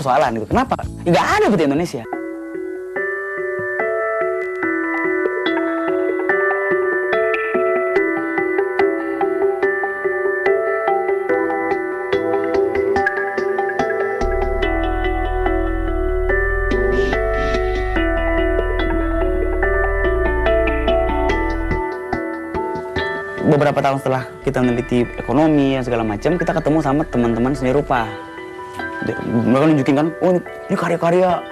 persoalan gitu. Kenapa? Nggak ada batik Indonesia. Beberapa tahun setelah kita meneliti ekonomi dan segala macam, kita ketemu sama teman-teman seni rupa. Mereka nunjukin kan, oh ini karya-karya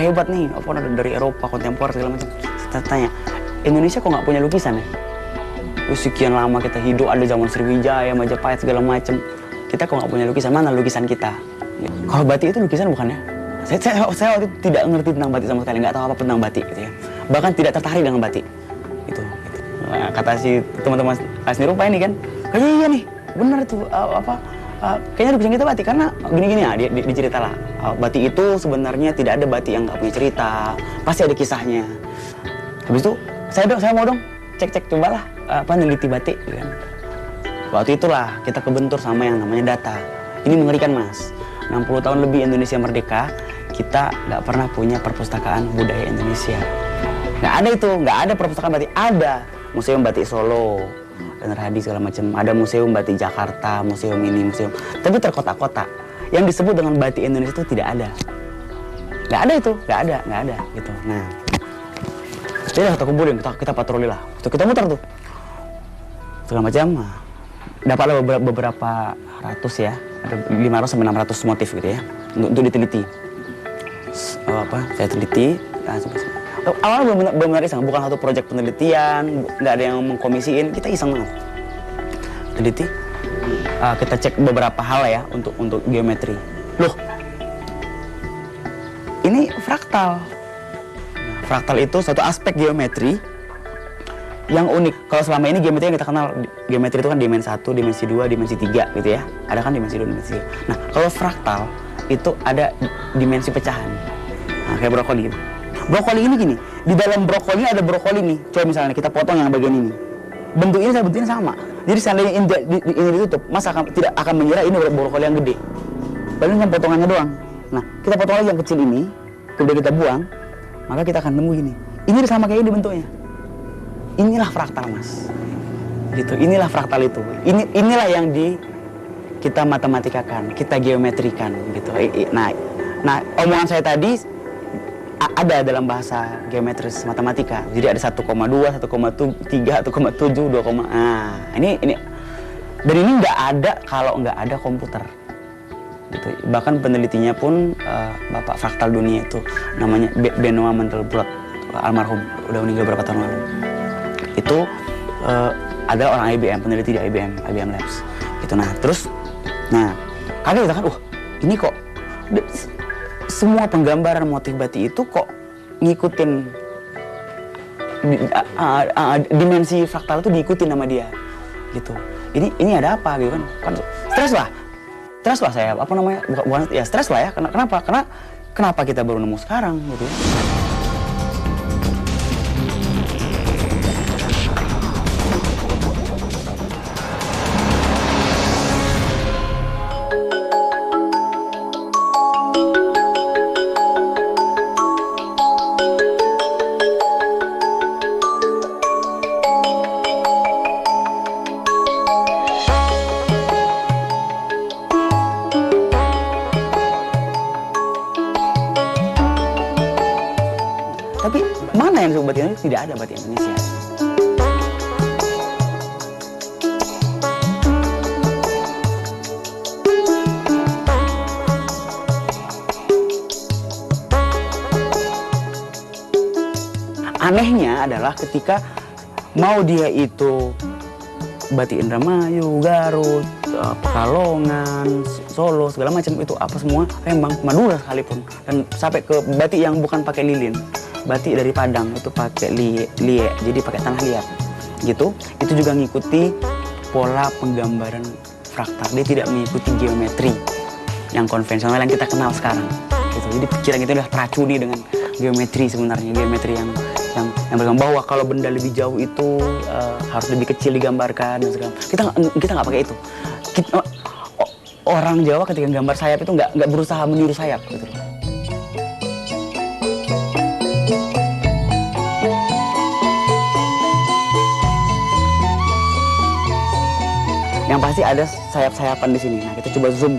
hebat nih, apa dari Eropa kontemporer segala macam. Saya tanya, Indonesia kok nggak punya lukisan ya? Sekian lama kita hidup, ada zaman Sriwijaya, Majapahit segala macam. Kita kok nggak punya lukisan, mana lukisan kita? Kalau batik itu lukisan bukan ya? Saya waktu itu tidak ngerti tentang batik sama sekali, nggak tahu apa tentang batik gitu ya. Bahkan tidak tertarik dengan batik. Nah, kata si teman-teman seni rupa ini kan, kayaknya iya nih, benar tuh kayaknya lukisan kita batik karena gini-gini ya, dia cerita lah. Batik itu sebenarnya tidak ada batik yang nggak punya cerita, pasti ada kisahnya. Habis itu saya mau dong cek cobalah neliti batik kan. Waktu itulah kita kebentur sama yang namanya data. Ini mengerikan Mas, 60 tahun lebih Indonesia merdeka, kita nggak pernah punya perpustakaan budaya Indonesia. Nggak ada itu, nggak ada perpustakaan batik. Ada Museum Batik Solo, dan Hadi segala macam. Ada Museum Batik Jakarta, museum ini, museum. Tapi terkotak-kotak. Yang disebut dengan batik Indonesia itu tidak ada. Nggak ada itu, nggak ada gitu. Nah, jadi kita kumpulin, kita patroli lah. Kita muter tuh, segala macam. Dapatlah beberapa ratus ya, ada 500 sampai 600 motif gitu ya, untuk diteliti. Saya teliti. Awalnya benar iseng, bukan satu proyek penelitian, nggak ada yang mengkomisiin, kita iseng banget. Teliti, kita cek beberapa hal ya untuk geometri. Loh, ini fraktal. Nah, fraktal itu suatu aspek geometri yang unik. Kalau selama ini geometri yang kita kenal, geometri itu kan dimensi 1, dimensi 2, dimensi 3 gitu ya. Ada kan dimensi 2, dimensi 3. Nah, kalau fraktal itu ada dimensi pecahan. Nah, kayak brokoli gitu. Brokoli ini gini, di dalam brokoli ada brokoli nih. Coba misalnya kita potong yang bagian ini. Bentuk ini sama. Jadi seandainya ini ditutup, Mas tidak akan mengira ini brokoli yang gede. Paling kan potongannya doang. Nah, kita potong lagi yang kecil ini, kemudian kita buang, maka kita akan nemu gini. Ini sama kayak ini bentuknya. Inilah fraktal Mas. Gitu. Inilah fraktal itu. Inilah yang kita matematikakan, kita geometrikan gitu. Nah, omongan saya tadi ada dalam bahasa geometris matematika. Jadi ada 1,2, 1,3, 1,7, 2, ini dan ini nggak ada kalau nggak ada komputer. Gitu. Bahkan penelitinya pun Bapak Fraktal Dunia itu namanya Benoit Mandelbrot, almarhum, udah meninggal beberapa tahun lalu. Itu adalah orang IBM, peneliti di IBM Labs. Gitu. Nah, terus kaget kita kan, ini kok semua penggambaran motif batik itu kok ngikutin dimensi fraktal itu diikutin sama dia gitu. Ini ada apa gitu kan stres lah saya, bukan ya stres lah ya. Kenapa kita baru nemu sekarang gitu ya. Tapi mana yang disebut batik Indonesia? Tidak ada batik Indonesia. Anehnya adalah ketika mau dia itu batik Indramayu, Garut, Pekalongan, Solo, segala macam itu apa semua, Rembang, Madura sekalipun, dan sampai ke batik yang bukan pakai lilin. Batik dari Padang itu pakai liek, jadi pakai tanah liat gitu. Itu juga ngikuti pola penggambaran fraktal. Dia tidak mengikuti geometri yang konvensional yang kita kenal sekarang gitu. Jadi pikiran kita udah teracuni dengan geometri sebenarnya, geometri yang bergambar bahwa kalau benda lebih jauh itu harus lebih kecil digambarkan dan segala. Kita nggak pakai itu. orang Jawa ketika gambar sayap itu nggak berusaha meniru sayap gitu loh. Yang pasti ada sayap-sayapan di sini. Nah, kita coba zoom.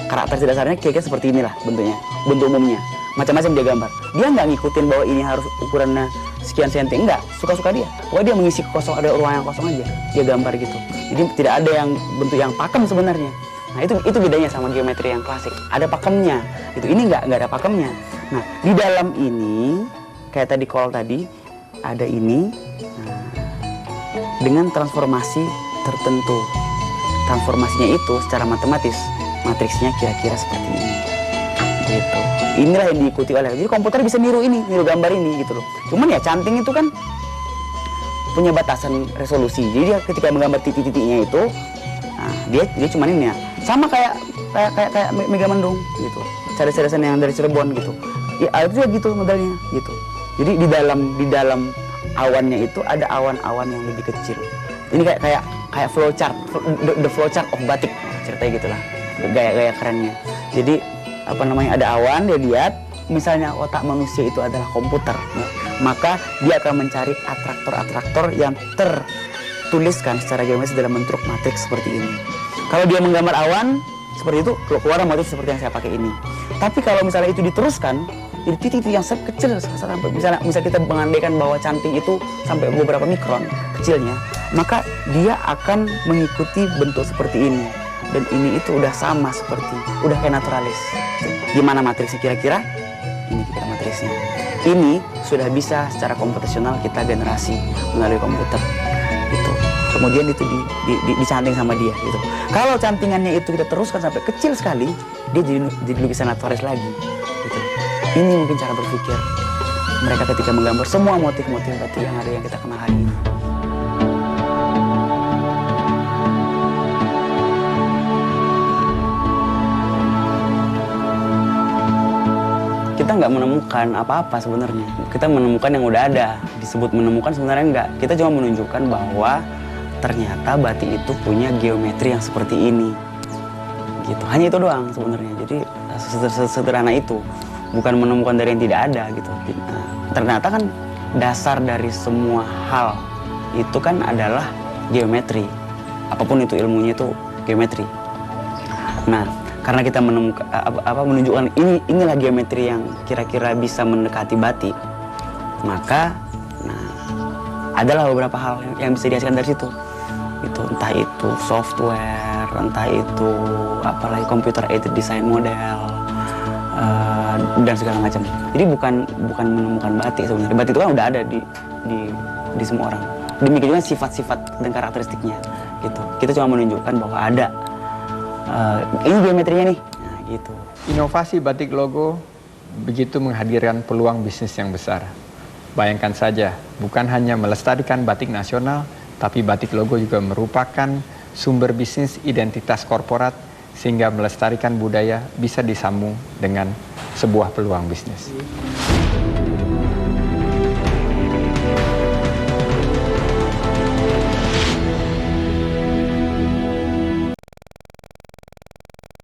Karakteristik dasarnya kira-kira seperti inilah bentuknya, bentuk umumnya. Macam-macam dia gambar. Dia nggak ngikutin bahwa ini harus ukurannya sekian senti, enggak. Suka-suka dia. Pokoknya dia mengisi kosong, ada ruang yang kosong aja. Dia gambar gitu. Jadi tidak ada yang bentuk yang pakem sebenarnya. Nah, itu bedanya sama geometri yang klasik. Ada pakemnya. Itu ini nggak ada pakemnya. Nah, di dalam ini kayak tadi kolom tadi ada ini. Nah, dengan transformasi tertentu. Transformasinya itu secara matematis, matriksnya kira-kira seperti ini. Gitu. Inilah yang diikuti oleh. Jadi komputer bisa niru ini, niru gambar ini gitu loh. Cuman ya canting itu kan punya batasan resolusi. Jadi dia ketika menggambar titik-titiknya itu, nah, dia cuman ini ya. Sama kayak Megamendung gitu. Cari-carian yang dari Cirebon gitu. Ya itu juga gitu modelnya gitu. Jadi di dalam awannya itu ada awan-awan yang lebih kecil. Ini kayak flowchart, the flowchart of batik ceritanya gitulah, gaya-gaya kerennya. Jadi apa namanya, ada awan, dia lihat misalnya otak manusia itu adalah komputer, ya, maka dia akan mencari atraktor-atraktor yang tertuliskan secara geometris dalam bentuk matriks seperti ini. Kalau dia menggambar awan seperti itu, keluar motif seperti yang saya pakai ini. Tapi kalau misalnya itu diteruskan jadi titik-titik yang kecil sampai misalnya kita mengandaikan bahwa canting itu sampai beberapa mikron kecilnya, maka dia akan mengikuti bentuk seperti ini. Dan ini itu udah sama seperti, udah kayak naturalis. Gimana matriksnya kira-kira? Ini kira matriksnya. Ini sudah bisa secara komputasional kita generasi melalui komputer. Gitu. Kemudian itu dicanting sama dia. Gitu. Kalau cantingannya itu kita teruskan sampai kecil sekali, dia jadi lukisan naturalis lagi. Gitu. Ini mungkin cara berpikir mereka ketika menggambar semua motif-motif batik yang ada yang kita kenal hari ini. Kita nggak menemukan apa-apa sebenarnya. Kita menemukan yang udah ada. Disebut menemukan sebenarnya nggak. Kita cuma menunjukkan bahwa ternyata batik itu punya geometri yang seperti ini. Gitu. Hanya itu doang sebenarnya. Jadi sederhana itu. Bukan menemukan dari yang tidak ada gitu. Nah, ternyata kan dasar dari semua hal itu kan adalah geometri. Apapun itu ilmunya itu geometri. Nah, karena kita menunjukkan inilah geometri yang kira-kira bisa mendekati batik, maka adalah beberapa hal yang bisa dihasilkan dari situ. Itu entah itu software, entah itu apalagi computer aided design model, dan segala macam. Jadi bukan menemukan batik sebenarnya. Batik itu kan udah ada di semua orang. Demikian juga sifat-sifat dan karakteristiknya gitu. Kita cuma menunjukkan bahwa ada ini geometrinya nih. Nah, gitu. Inovasi batik logo begitu menghadirkan peluang bisnis yang besar. Bayangkan saja, bukan hanya melestarikan batik nasional, tapi batik logo juga merupakan sumber bisnis identitas korporat sehingga melestarikan budaya bisa disambung dengan sebuah peluang bisnis.